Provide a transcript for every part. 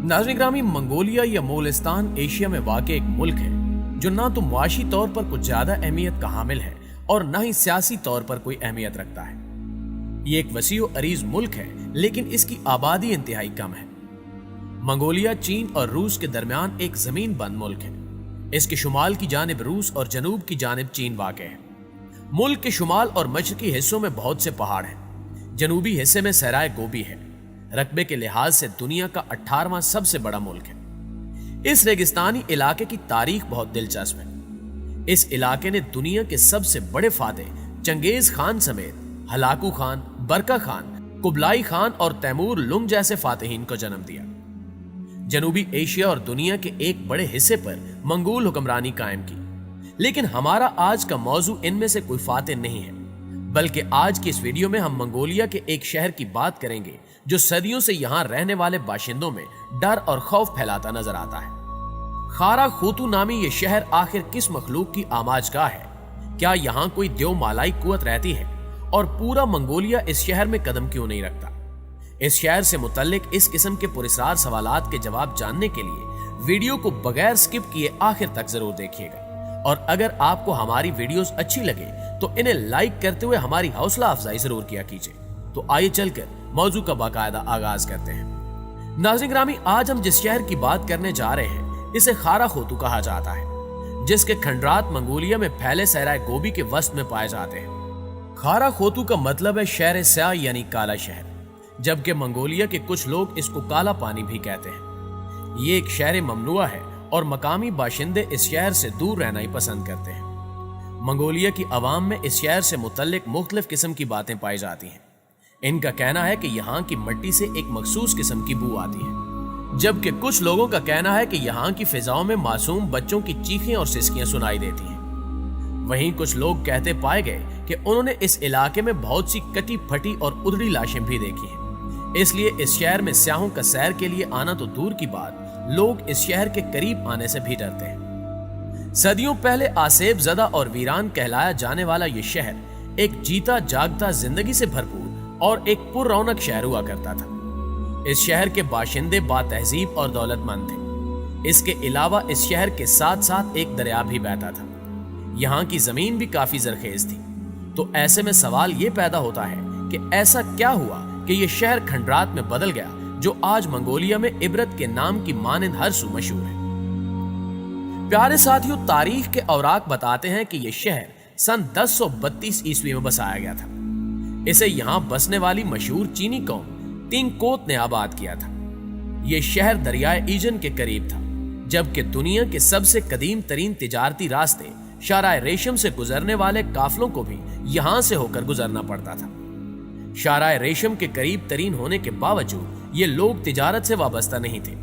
नाज़रीन ग्रामी, मंगोलिया या मोगलिस्तान एशिया में वाक़ एक मुल्क है जो ना तो मुआशी तौर पर कुछ ज्यादा अहमियत का हामिल है और ना ही सियासी तौर पर कोई अहमियत रखता है। ये एक वसी और अरीज मुल्क है, लेकिन इसकी आबादी इंतहाई कम है। मंगोलिया चीन और रूस के दरमियान एक जमीन बंद मुल्क है। इसके शुमाल की जानिब रूस और जनूब की जानिब चीन वाक़ है। मुल्क के शुमाल और मशरकी हिस्सों में बहुत से पहाड़ हैं। जनूबी हिस्से में सहराए गोबी है। रकबे के लिहाज से दुनिया का 18वां सबसे बड़ा मुल्क है। इस रेगिस्तानी इलाके की तारीख बहुत दिलचस्प है। इस इलाके ने दुनिया के सबसे बड़े फातेह चंगेज खान समेत हलाकू खान, बरका खान, कुबलाई खान और तैमूर लुंग जैसे फातेहीन को जन्म दिया। जनूबी एशिया और दुनिया के एक बड़े हिस्से पर मंगोल हुक्मरानी कायम की। लेकिन हमारा आज का मौजू इनमें से कोई फातेह नहीं है, बल्कि आज की इस वीडियो में हम मंगोलिया के एक शहर की बात करेंगे जो सदियों से यहाँ रहने वाले बाशिंदों में डर और खौफ फैलाता नजर आता है। खारा खूतू नामी ये शहर आखिर किस मखलूक की आमाजगाह है? क्या यहाँ कोई देव मालाई कुवत रहती है? और पूरा मंगोलिया इस शहर में कदम क्यों नहीं रखता? इस शहर से मुतल्लिक इस किस्म के पुरस्कार सवालात के जवाब जानने के लिए वीडियो को बगैर स्किप किए आखिर तक जरूर देखिएगा। और अगर आपको हमारी वीडियोस अच्छी लगे तो इन्हें लाइक करते हुए हमारी हौसला अफजाई जरूर किया कीजिए। तो आइए चलकर मौजू का बाकायदा आगाज करते हैं। नाज़रीन ग्रामी, आज हम जिस शहर की बात करने जा रहे हैं इसे खारा खोतू कहा जाता है, जिसके खंडरात मंगोलिया में फैले सहराए गोबी के वस्त में पाए जाते हैं। खारा खोतू का मतलब है शहर स्याह यानी काला शहर, जबकि मंगोलिया के कुछ लोग इसको काला पानी भी कहते हैं। ये एक शहर ममनुआ है और मकामी बाशिंदे इस शहर से दूर रहना ही पसंद करते हैं। मंगोलिया की आवाम में इस शहर से मुतल्लिक मुख्तलिफ किस्म की बातें पाई जाती हैं। इनका कहना है कि यहाँ की मिट्टी से एक मखसूस किस्म की बू आती है, जबकि कुछ लोगों का कहना है कि यहाँ की फिजाओं में मासूम बच्चों की चीखें और सिसकियां सुनाई देती हैं। वहीं कुछ लोग कहते पाए गए कि उन्होंने इस इलाके में बहुत सी कटी फटी और उधड़ी लाशें भी देखी हैं। इसलिए इस शहर में स्याहों का सैर के लिए आना तो दूर की बात, लोग इस शहर के करीब आने से भी डरते हैं। सदियों पहले आसेब ज़दा और वीरान कहलाया जाने वाला ये शहर एक जीता जागता जिंदगी से भरपूर और एक पुररौनक शहर हुआ करता था। इस शहर के बाशिंदे बातहजीब और दौलतमंद थे। इसके अलावा इस शहर के साथ साथ एक दरिया भी बहता था। यहाँ की जमीन भी काफी जरखेज थी। तो ऐसे में सवाल ये पैदा होता है कि ऐसा क्या हुआ कि ये शहर खंडरात में बदल गया, जो आज मंगोलिया में इबरत के नाम की मानिंद हर सू मशहूर है। प्यारे साथियों, तारीख के औराक बताते हैं कि यह शहर सन 1032 ईस्वी में बसाया गया था। इसे यहाँ बसने वाली मशहूर चीनी कौम तिंगकोत ने आबाद किया था। यह शहर दरियाए ईजन के करीब था, जबकि दुनिया के सबसे कदीम तरीन तिजारती रास्ते शाराए रेशम से गुजरने वाले काफलों को भी यहाँ से होकर गुजरना पड़ता था। शाराए रेशम के करीब तरीन होने के बावजूद ये लोग तिजारत से वाबस्ता नहीं थे,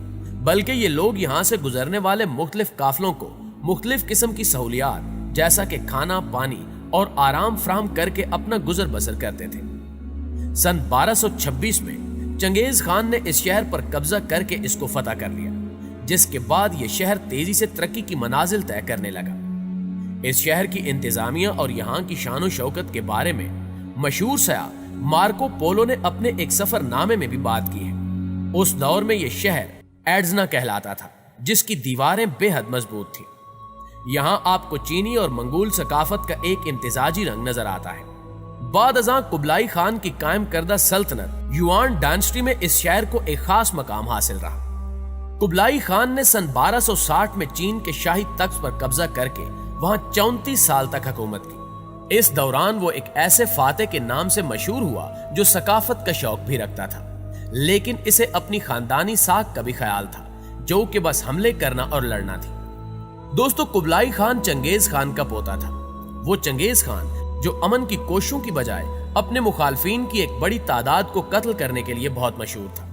बल्कि ये लोग यहाँ से गुजरने वाले मुख्तलिफ काफलों को मुख्तलिफ किस्म की सहूलियात जैसा कि खाना, पानी और आराम फराहम करके अपना गुजर बसर करते थे। सन 1226 में चंगेज खान ने इस शहर पर कब्जा करके इसको फतह कर लिया, जिसके बाद यह शहर तेजी से तरक्की की मनाजिल तय करने लगा। इस शहर की इंतजामिया और यहाँ की शान शौकत के बारे में मशहूर सयाह मार्को पोलो ने अपने एक सफरनामे में भी बात की है। उस दौर में यह शहर एड्जना कहलाता था, जिसकी दीवारें बेहद मजबूत थी। यहाँ आपको चीनी और मंगोल सकाफत का एक इम्तिजाजी रंग नजर आता है। बाद अज़ां कुबलाई खान की कायम करदा सल्तनत युआन डायनेस्टी में इस शहर को एक खास मकाम हासिल रहा। कुबलाई खान ने सन 1260 में चीन के शाही तख्त पर कब्जा करके वहां 34 साल तक हुकूमत की। इस दौरान वो एक ऐसे फातेह के नाम से मशहूर हुआ जो सकाफत का शौक भी रखता था, लेकिन इसे अपनी खानदानी साख का भी ख्याल था, जो कि बस हमले करना और लड़ना थी। दोस्तों, कुबलाई खान चंगेज खान का पोता था। वो चंगेज खान जो अमन की कोशिशों की बजाय अपने मुखालफिन की एक बड़ी तादाद को कत्ल करने के लिए बहुत मशहूर था।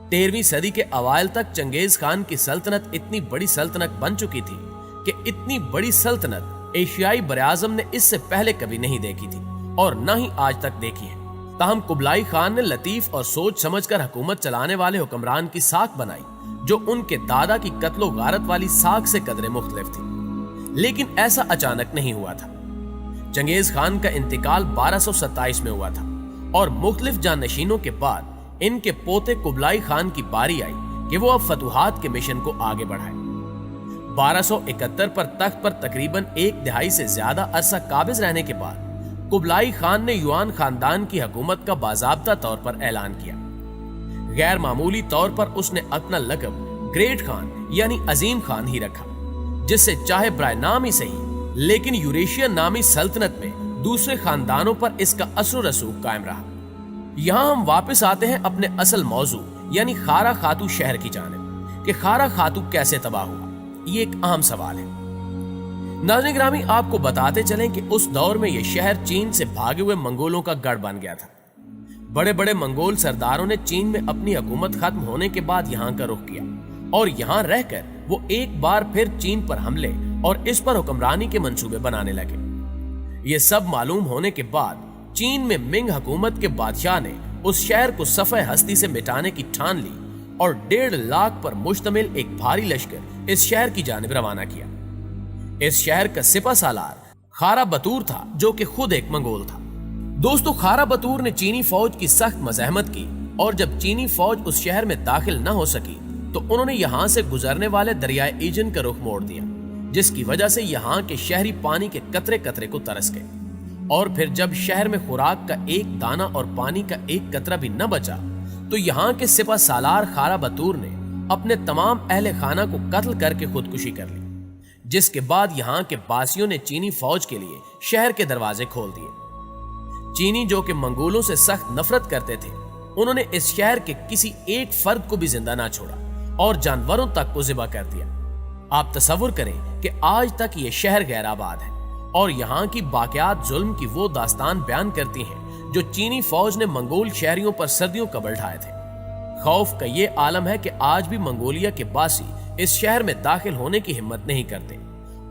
13वीं सदी के अवाइल तक चंगेज खान की सल्तनत इतनी बड़ी सल्तनत बन चुकी थी कि इतनी बड़ी सल्तनत एशियाई बराआज़म ने इससे पहले कभी नहीं देखी थी और न ही आज तक देखी है। ताहम कुबलाई खान ने लतीफ और सोच समझकर हुकूमत चलाने वाले हुक्मरान की साख बनाई, जो उनके दादा की कत्लो गारत वाली साख से कदरे मुख्तलिफ थी। लेकिन ऐसा अचानक नहीं हुआ था। चंगेज खान का इंतकाल 1227 में हुआ था और मुख्तलिफ जानशीनों के बाद इनके पोते कुबलाई खान की बारी आई कि वो अब फतुहात के मिशन को आगे बढ़ाए। 1271 पर तख्त पर तकरीबन एक दिहाई से ज्यादा अरसा काबिज रहने के बाद कुबलाई खान ने युआन खानदान की हुकूमत का बाज़ाब्ता तौर पर ऐलान किया। गैर मामूली तौर पर उसने अपना लक़ब ग्रेट खान यानी अजीम खान ही रखा, जिससे चाहे बराए नाम ही सही लेकिन यूरेशियन नामी सल्तनत में दूसरे खानदानों पर इसका असर रसूख कायम रहा। यहाँ हम वापस आते हैं अपने असल मौजू यानी खारा खातू शहर की जानिब कि खारा खातू कैसे तबाह हुआ। ये एक अहम सवाल है। नाज़रीन गिरामी, आपको बताते चलें कि उस दौर में यह शहर चीन से भागे हुए मंगोलों का गढ़ बन गया था। बड़े बड़े मंगोल सरदारों ने चीन में अपनी हुकूमत खत्म होने के बाद यहाँ का रुख किया और यहाँ रहकर वो एक बार फिर चीन पर हमले और इस पर हुक्मरानी के मंसूबे बनाने लगे। ये सब मालूम होने के बाद चीन में मिंग हुकूमत के बादशाह ने उस शहर को सफ़े हस्ती से मिटाने की ठान ली और 1.5 लाख पर मुश्तमिल एक भारी लश्कर इस शहर की जानिब रवाना किया। इस शहर का सिपा सालार खारा बतूर था, जो कि खुद एक मंगोल था। दोस्तों, खारा बतूर ने चीनी फौज की सख्त मज़ाहमत की और जब चीनी फौज उस शहर में दाखिल न हो सकी तो उन्होंने यहाँ से गुजरने वाले दरियाए ईजन का रुख मोड़ दिया, जिसकी वजह से यहाँ के शहरी पानी के कतरे कतरे को तरस गए। और फिर जब शहर में खुराक का एक दाना और पानी का एक कतरा भी न बचा तो यहाँ के सिपा सालार खारा बतूर ने अपने तमाम अहले खाना को कत्ल करके खुदकुशी कर ली, जिसके बाद यहाँ के बासियों ने चीनी फौज के लिए शहर के दरवाजे खोल दिए। चीनी, जो कि मंगोलों से सख्त नफरत करते थे, उन्होंने इस शहर के किसी एक फर्द को भी जिंदा ना छोड़ा और जानवरों तक को ज़िबा कर दिया। आप तसव्वुर करें कि आज तक ये शहर गैर आबाद है और यहाँ की बाक़ियात जुल्म की वो दास्तान बयान करती हैं जो चीनी फौज ने मंगोल शहरियों पर सदियों कबल ढाए थे। खौफ का ये आलम है कि आज भी मंगोलिया के बासी इस शहर में दाखिल होने की हिम्मत नहीं करते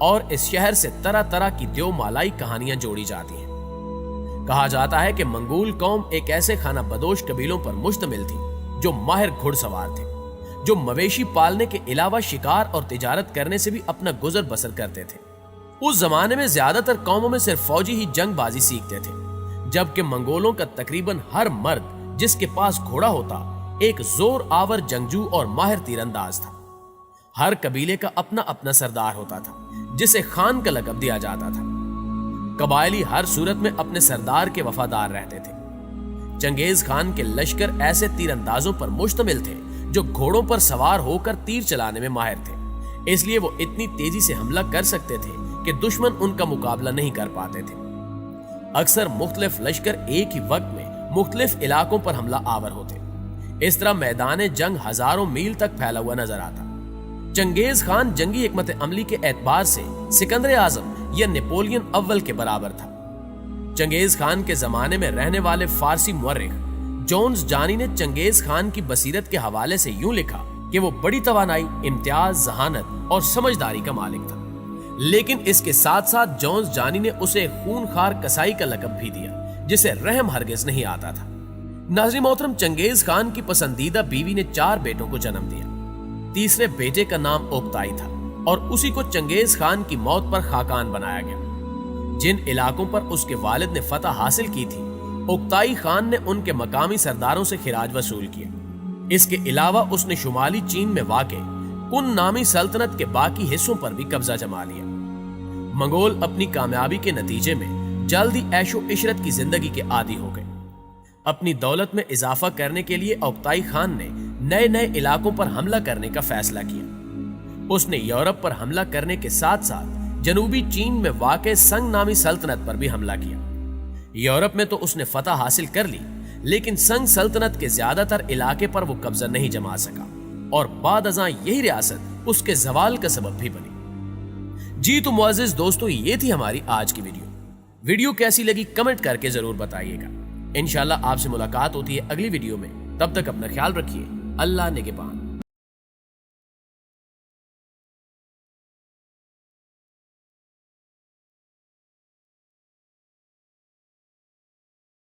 और इस शहर से तरह तरह की देव मालाई कहानियां जोड़ी जाती हैं। कहा जाता है कि मंगोल कौम एक ऐसे खाना बदोश कबीलों पर मुश्तमिल थी जो माहिर घुड़सवार थे, जो मवेशी पालने के अलावा शिकार और तिजारत करने से भी अपना गुजर बसर करते थे। उस जमाने में ज्यादातर कौमों में सिर्फ फौजी ही जंगबाजी सीखते थे, जबकि मंगोलों का तकरीबन हर मर्द जिसके पास घोड़ा होता एक जोर आवर जंगजू और माहिर तीरंदाज था। हर कबीले का अपना अपना सरदार होता था जिसे खान का लक़ब दिया जाता था। कबायली हर सूरत में अपने सरदार के वफादार रहते थे। चंगेज खान के लश्कर ऐसे तीरंदाजों पर मुश्तमिल थे जो घोड़ों पर सवार होकर तीर चलाने में माहिर थे, इसलिए वो इतनी तेजी से हमला कर सकते थे कि दुश्मन उनका मुकाबला नहीं कर पाते थे। अक्सर मुख्तलिफ लश्कर एक ही वक्त में मुख्तलिफ इलाकों पर हमला आवर होते। इस तरह मैदान जंग हजारों मील तक फैला हुआ नजर आता। चंगेज खान जंगी हिकमत अमली के एतबार से सिकंदर आजम या नेपोलियन अव्वल के बराबर था। चंगेज खान के जमाने में रहने वाले फारसी मुअर्रिख जोन्स जानी ने चंगेज खान की बसीरत के हवाले से यूं लिखा कि वो बड़ी तवानाई, इम्तियाज, जहानत और समझदारी का मालिक था। लेकिन इसके साथ साथ जोन्स जानी ने उसे खूनखार कसाई का लक़ब भी दिया, जिसे रहम हरगिज नहीं आता था। नाज़रीन मोहतरम, चंगेज खान की पसंदीदा बीवी ने 4 बेटों को जन्म दिया। तीसरे बेटे का नाम ओक्ताई था और उसी को चंगेज खान की मौत पर खाकान बनाया गया। जिन इलाकों पर उसके वालिद ने फतह हासिल की थी, ओक्ताई खान ने उनके मकामी सरदारों से खिराज वसूल किया। इसके अलावा उसने शुमाली चीन में वाक़े कुन नामी सल्तनत के बाकी हिस्सों पर भी कब्जा जमा लिया। मंगोल अपनी कामयाबी के नतीजे में जल्द ही ऐशो इशरत की जिंदगी के आदी हो गए। अपनी दौलत में इजाफा करने के लिए ओक्ताई खान ने नए नए इलाकों पर हमला करने का फैसला किया। उसने यूरोप पर हमला करने के साथ साथ जनूबी चीन में वाक़े संग नामी सल्तनत पर भी हमला किया। यूरोप में तो उसने फतह हासिल कर ली, लेकिन संग सल्तनत के ज्यादातर इलाके पर वो कब्जा नहीं जमा सका और बाद अज़ां यही रियासत उसके जवाल का सबब भी बनी। जी तो मुअज़्ज़िज़ दोस्तों, ये थी हमारी आज की वीडियो कैसी लगी कमेंट करके जरूर बताइएगा। इंशाल्लाह आपसे मुलाकात होती है अगली वीडियो में। तब तक अपना ख्याल रखिए। अल्लाह निगहबान।